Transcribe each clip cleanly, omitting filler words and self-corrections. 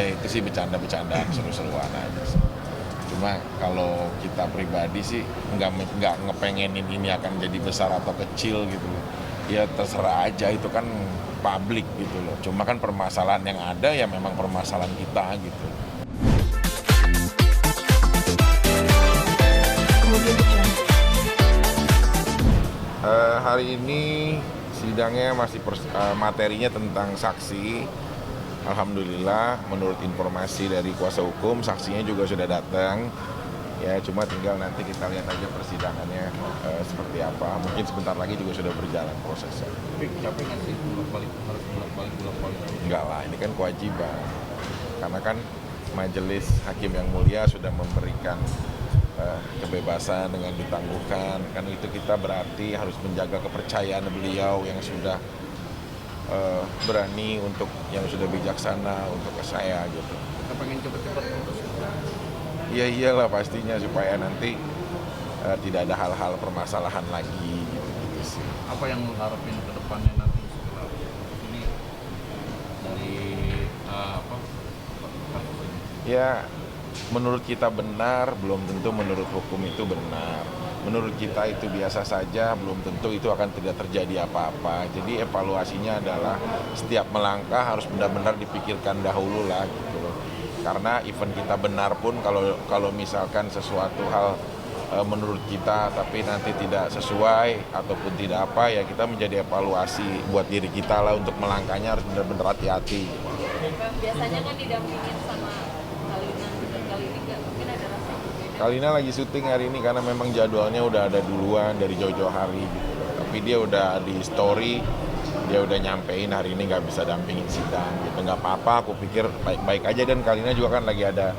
Ya itu sih bercanda-bercandaan seru-seruan aja sih. Cuma kalau kita pribadi sih nggak ngepengenin ini akan jadi besar atau kecil gitu loh. Ya terserah aja, itu kan publik gitu loh. Cuma kan permasalahan yang ada ya memang permasalahan kita gitu. Hari ini sidangnya masih materinya tentang saksi. Alhamdulillah menurut informasi dari kuasa hukum saksinya juga sudah datang. Ya cuma tinggal nanti kita lihat aja persidangannya seperti apa. Mungkin sebentar lagi juga sudah berjalan prosesnya. Tapi capek nggak sih harus bolak-balik? Enggak lah, ini kan kewajiban. Karena kan majelis hakim yang mulia sudah memberikan kebebasan dengan ditangguhkan. Kan itu kita berarti harus menjaga kepercayaan beliau yang sudah berani untuk, yang sudah bijaksana untuk ke saya gitu. Kita pengen cepet-cepet putus. Iya iyalah pastinya, supaya nanti tidak ada hal-hal permasalahan lagi gitu sih. Apa yang lo harapin ke depannya nanti setelah ini dari kasus ini? Ya menurut kita benar, belum tentu menurut hukum itu benar. Menurut kita itu biasa saja, belum tentu itu akan tidak terjadi apa-apa. Jadi evaluasinya adalah setiap melangkah harus benar-benar dipikirkan dahulu lah gitu loh. Karena event kita benar pun kalau misalkan sesuatu hal menurut kita tapi nanti tidak sesuai ataupun tidak apa, ya kita menjadi evaluasi buat diri kita lah, untuk melangkahnya harus benar-benar hati-hati. Biasanya kan didampingin sama Kalina, dan kali ini nggak, mungkin ada rasa berbeda. Kalina lagi syuting hari ini karena memang jadwalnya udah ada duluan dari jauh-jauh hari gitu loh. Tapi dia udah di story, dia udah nyampein hari ini nggak bisa dampingin sidang gitu. Nggak apa-apa, aku pikir baik-baik aja. Dan Kalina juga kan lagi ada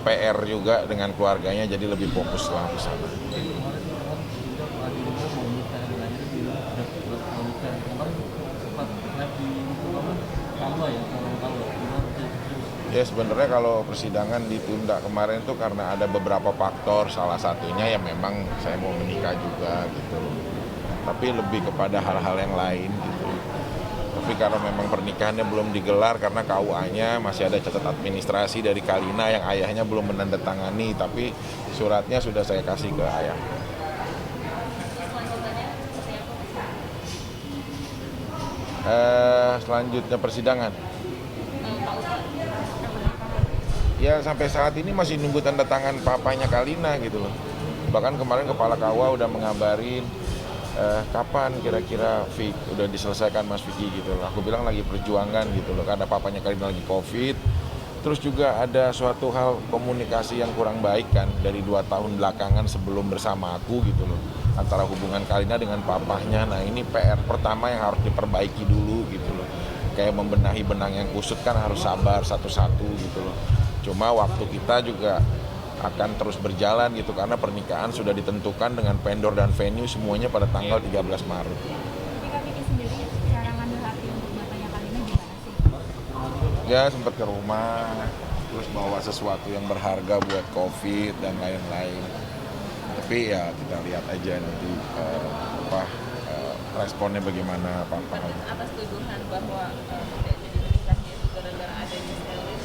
PR juga dengan keluarganya, jadi lebih fokus lah ke sana. Ya sebenarnya kalau persidangan ditunda kemarin itu karena ada beberapa faktor, salah satunya ya memang saya mau menikah juga gitu. Tapi lebih kepada hal-hal yang lain gitu. Tapi karena memang pernikahannya belum digelar karena KUA-nya masih ada catatan administrasi dari Kalina yang ayahnya belum menandatangani, tapi suratnya sudah saya kasih ke ayah. Selanjutnya seperti apa? Selanjutnya persidangan. Ya sampai saat ini masih nunggu tanda tangan papanya Kalina gitu loh. Bahkan kemarin kepala KUA udah mengabarin kapan kira-kira Fik udah diselesaikan Mas Vicky gitu loh. Aku bilang lagi perjuangan gitu loh, karena papanya Kalina lagi COVID. Terus juga ada suatu hal komunikasi yang kurang baik kan dari 2 tahun belakangan sebelum bersama aku gitu loh, antara hubungan Kalina dengan papahnya. Nah ini PR pertama yang harus diperbaiki dulu gitu loh. Kayak membenahi benang yang kusut kan harus sabar satu-satu gitu loh. Cuma waktu kita juga akan terus berjalan gitu, karena pernikahan sudah ditentukan dengan vendor dan venue semuanya pada tanggal 13 Maret. Tapi kami sendiri cara ngambil hati untuk bapaknya Kalina gimana sih? Ya sempat ke rumah, terus bawa sesuatu yang berharga buat COVID dan lain-lain. Tapi ya kita lihat aja nanti responnya bagaimana apa-apa. Atas tuduhan bahwa tidak jadi menikahnya itu gara-gara adanya Selin.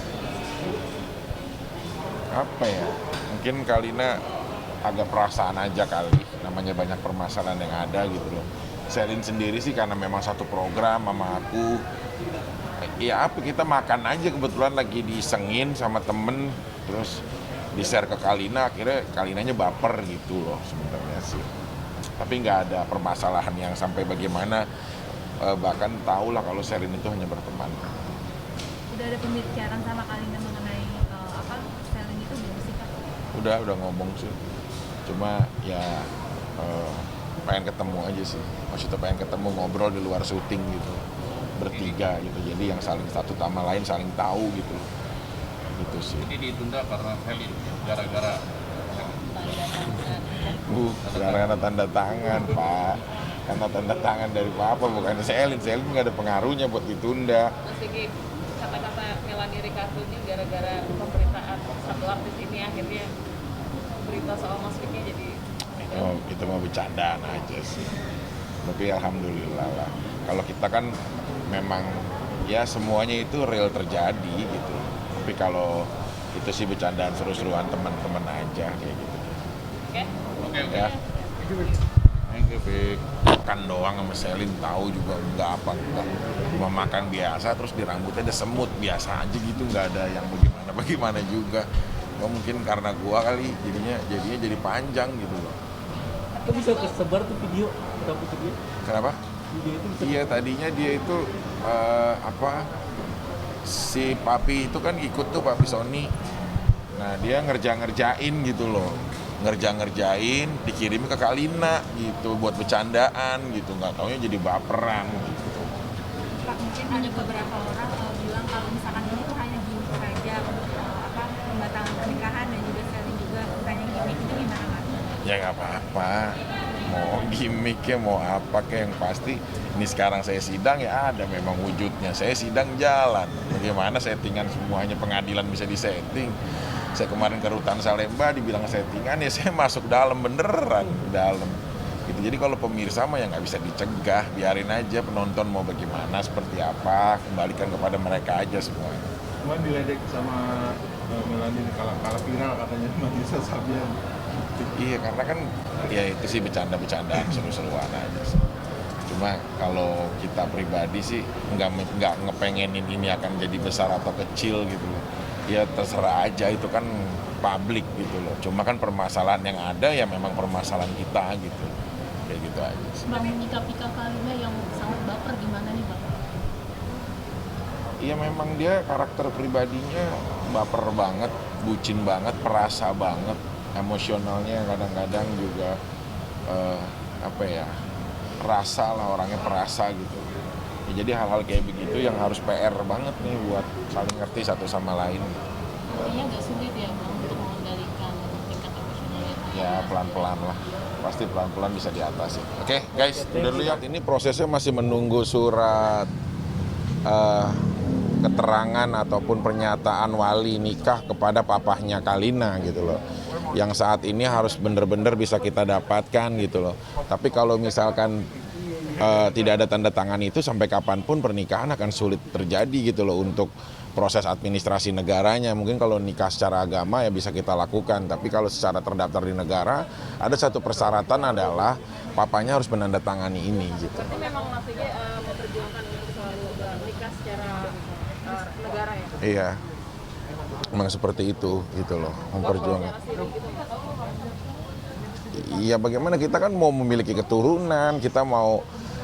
Apa ya, mungkin Kalina agak perasaan aja kali, namanya banyak permasalahan yang ada gitu loh. Selin sendiri sih karena memang satu program sama aku, ya apa, kita makan aja kebetulan lagi disengin sama temen, terus di-share ke Kalina, akhirnya Kalinanya baper gitu loh sebenarnya sih. Tapi nggak ada permasalahan yang sampai bagaimana, bahkan tahu lah kalau Selin itu hanya berteman. Udah ada pembicaraan sama Kalina mengenai Selin itu belum sih Kak? Udah ngomong sih, cuma ya pengen ketemu aja sih, maksudnya pengen ketemu ngobrol di luar syuting gitu, bertiga gitu, jadi yang saling satu sama lain saling tahu gitu sih. Ini ditunda karena Selin gara-gara Karena tanda tangan Pak, karena tanda tangan dari Papa, bukan Selin nggak ada pengaruhnya buat ditunda. Mas Vicky, kata-kata Melanie Ricardo ini gara-gara pemberitaan satu artis ini akhirnya berita soal Mas Vicky jadi Itu mah bercandaan aja sih. Tapi alhamdulillah lah. Kalau kita kan memang ya semuanya itu real terjadi gitu. Tapi kalau itu sih bercandaan seru-seruan teman-teman aja kayak gitu. Oke? Oke. Ya. Thank you, Pik. Makan doang sama Selin tahu juga enggak apa enggak. Cuma makan biasa terus di rambutnya ada semut biasa aja gitu, nggak ada yang bagaimana juga. Ya, mungkin karena gua kali jadinya jadi panjang gitu loh. Kok bisa tersebar tuh video rambut dia? Kenapa? Video itu bisa. Iya tadinya dia itu si Papi itu kan ikut tuh Papi Sony. Nah dia ngerjain gitu loh, ngerjain dikirim ke Kalina gitu buat bercandaan gitu, nggak taunya jadi baperan gitu. Pak, mungkin ada beberapa orang bilang kalau misalkan ini tuh hanya gimmick saja untuk pembatangan pernikahan dan juga Selin juga tanya gimmick itu gimana Pak? Ya nggak apa-apa, mau gimmick ya mau apa kayak yang pasti ini sekarang saya sidang ya ada memang wujudnya, saya sidang jalan, bagaimana settingan semuanya pengadilan bisa disetting. Saya kemarin ke Rutan Salemba dibilang settingan ya saya masuk dalam beneran dalam gitu. Jadi kalau pemirsa mah ya nggak bisa dicegah, biarin aja penonton mau bagaimana seperti apa, kembalikan kepada mereka aja semuanya. Cuma diledek sama Melanie kalah viral katanya sama Nisa Sabian. Iya karena kan ya itu sih bercandaan seru-seruan aja sih. Cuma kalau kita pribadi sih nggak ngepengenin ini akan jadi besar atau kecil gitu loh. Ya terserah aja, itu kan publik gitu loh. Cuma kan permasalahan yang ada ya memang permasalahan kita gitu. Kayak gitu aja sih. Bang, menyikapi Kak Kalina yang sangat baper gimana nih Bang? Iya memang dia karakter pribadinya baper banget, bucin banget, perasa banget, emosionalnya kadang-kadang juga perasa lah, orangnya perasa gitu. Ya, jadi hal-hal kayak begitu yang harus PR banget nih buat saling ngerti satu sama lain. Intinya agak sulit ya Bang untuk mengendalikan tingkat emosionalnya. Ya pelan-pelan lah, pasti pelan-pelan bisa diatasi. Oke guys, udah lihat ini prosesnya masih menunggu surat keterangan ataupun pernyataan wali nikah kepada papahnya Kalina gitu loh. Yang saat ini harus bener-bener bisa kita dapatkan gitu loh. Tapi kalau misalkan tidak ada tanda tangan itu sampai kapanpun pernikahan akan sulit terjadi gitu loh untuk proses administrasi negaranya. Mungkin kalau nikah secara agama ya bisa kita lakukan, tapi kalau secara terdaftar di negara ada satu persyaratan adalah papanya harus menandatangani ini gitu. Berarti memang nantinya memperjuangkan untuk soal nikah secara negara ya? Iya, memang seperti itu gitu loh, memperjuangkan. Iya bagaimana kita kan mau memiliki keturunan, kita mau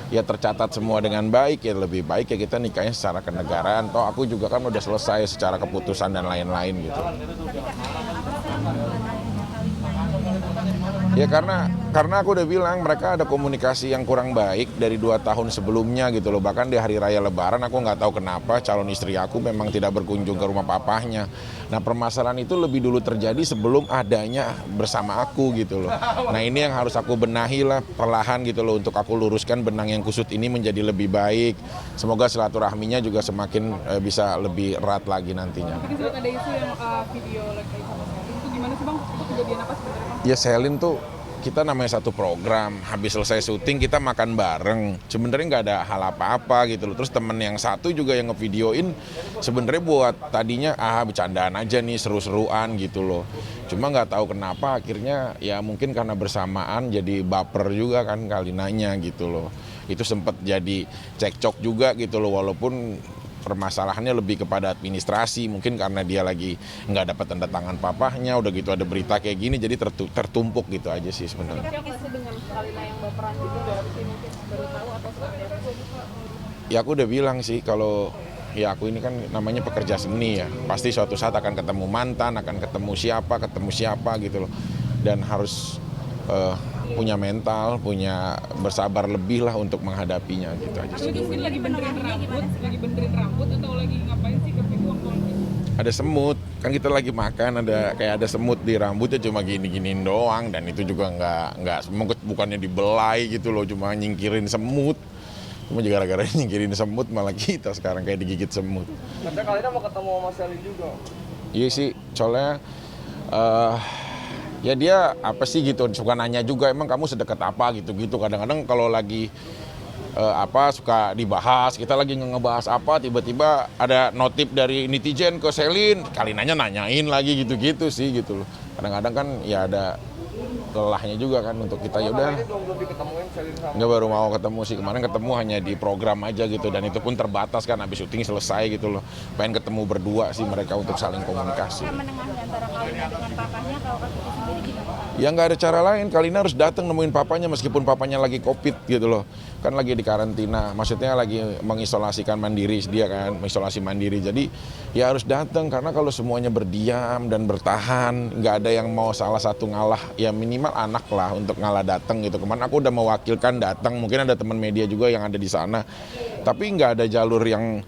ya tercatat semua dengan baik, ya lebih baik ya kita nikahnya secara kenegaraan. Toh aku juga kan udah selesai secara keputusan dan lain-lain gitu. Ya karena aku udah bilang mereka ada komunikasi yang kurang baik dari 2 tahun sebelumnya gitu loh. Bahkan di hari raya lebaran aku nggak tahu kenapa calon istri aku memang tidak berkunjung ke rumah papahnya. Nah permasalahan itu lebih dulu terjadi sebelum adanya bersama aku gitu loh. Nah ini yang harus aku benahi lah perlahan gitu loh, untuk aku luruskan benang yang kusut ini menjadi lebih baik. Semoga silaturahminya juga semakin bisa lebih erat lagi nantinya. Tadi sempat ada isu yang video like sama Selin itu gimana sih Bang? Itu kejadian apa sebenarnya Bang? Ya Selin tuh kita namanya satu program, habis selesai syuting kita makan bareng. Sebenarnya nggak ada hal apa-apa gitu loh. Terus temen yang satu juga yang ngevideoin sebenarnya buat tadinya bercandaan aja nih, seru-seruan gitu loh. Cuma nggak tahu kenapa akhirnya ya mungkin karena bersamaan jadi baper juga kan Kalinanya gitu loh. Itu sempat jadi cekcok juga gitu loh, walaupun permasalahannya lebih kepada administrasi, mungkin karena dia lagi nggak dapat tanda tangan papahnya, udah gitu ada berita kayak gini jadi tertumpuk gitu aja sih sebenarnya. Tapi masih dengan Kalina yang baperan juga berarti mungkin baru tahu atau seperti apa? Ya aku udah bilang sih kalau ya aku ini kan namanya pekerja seni ya, pasti suatu saat akan ketemu mantan, akan ketemu siapa gitu loh, dan harus punya mental, punya bersabar lebih lah untuk menghadapinya gitu aja sih. Itu mungkin lagi benerin rambut atau lagi ngapain sih ke waktu Ada semut, kan kita lagi makan ada semut di rambutnya cuma gini-giniin doang, dan itu juga nggak bukannya dibelai gitu loh, cuma nyingkirin semut. Cuma juga gara-gara nyingkirin semut malah kita sekarang kayak digigit semut. Katanya Kalina mau ketemu sama Selin juga. Iya sih, soalnya ya dia apa sih gitu, suka nanya juga emang kamu sedekat apa gitu-gitu. Kadang-kadang kalau lagi suka dibahas, kita lagi ngebahas apa, tiba-tiba ada notif dari netizen ke Selin, Kalinanya nanyain lagi gitu-gitu sih gitu loh. Kadang-kadang kan ya ada lelahnya juga kan untuk kita, ya udah nggak, baru mau ketemu sih, kemarin ketemu hanya di program aja gitu, dan itu pun terbatas kan, habis syuting selesai gitu loh. Pengen ketemu berdua sih mereka untuk saling komunikasi. Menengahi antara Kalina dengan papanya, kalau Kak sendiri gimana? Ya nggak ada cara lain, Kalina harus datang nemuin papanya meskipun papanya lagi COVID gitu loh. Kan lagi di karantina, maksudnya lagi mengisolasikan mandiri dia kan, mengisolasi mandiri. Jadi ya harus datang, karena kalau semuanya berdiam dan bertahan, nggak ada yang mau salah satu ngalah, ya minimal anak lah untuk ngalah datang gitu. Kemarin aku udah mewakilkan datang, mungkin ada teman media juga yang ada di sana. Tapi nggak ada jalur yang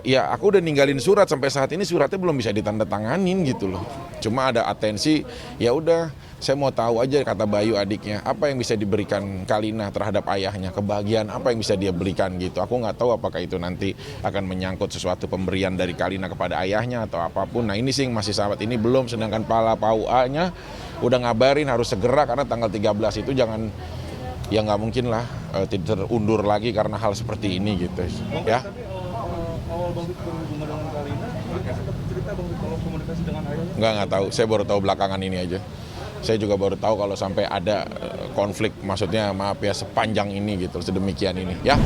ya aku udah ninggalin surat, sampai saat ini suratnya belum bisa ditandatanganin gitu loh. Cuma ada atensi, ya udah saya mau tahu aja, kata Bayu adiknya, apa yang bisa diberikan Kalina terhadap ayahnya, kebahagiaan apa yang bisa dia berikan gitu. Aku nggak tahu apakah itu nanti akan menyangkut sesuatu pemberian dari Kalina kepada ayahnya atau apapun. Nah ini sih masih sahabat ini belum, sedangkan Pala PAUA-nya udah ngabarin harus segera, karena tanggal 13 itu jangan, ya nggak mungkin lah terundur lagi karena hal seperti ini gitu ya. Awal Bang Vit berhubungan dengan Kalina, mereka sempat cerita Bang Vit kalau komunikasi dengan ayahnya? Nggak tahu, saya baru tahu belakangan ini aja. Saya juga baru tahu kalau sampai ada konflik, maksudnya maaf ya, sepanjang ini gitu, sedemikian ini ya.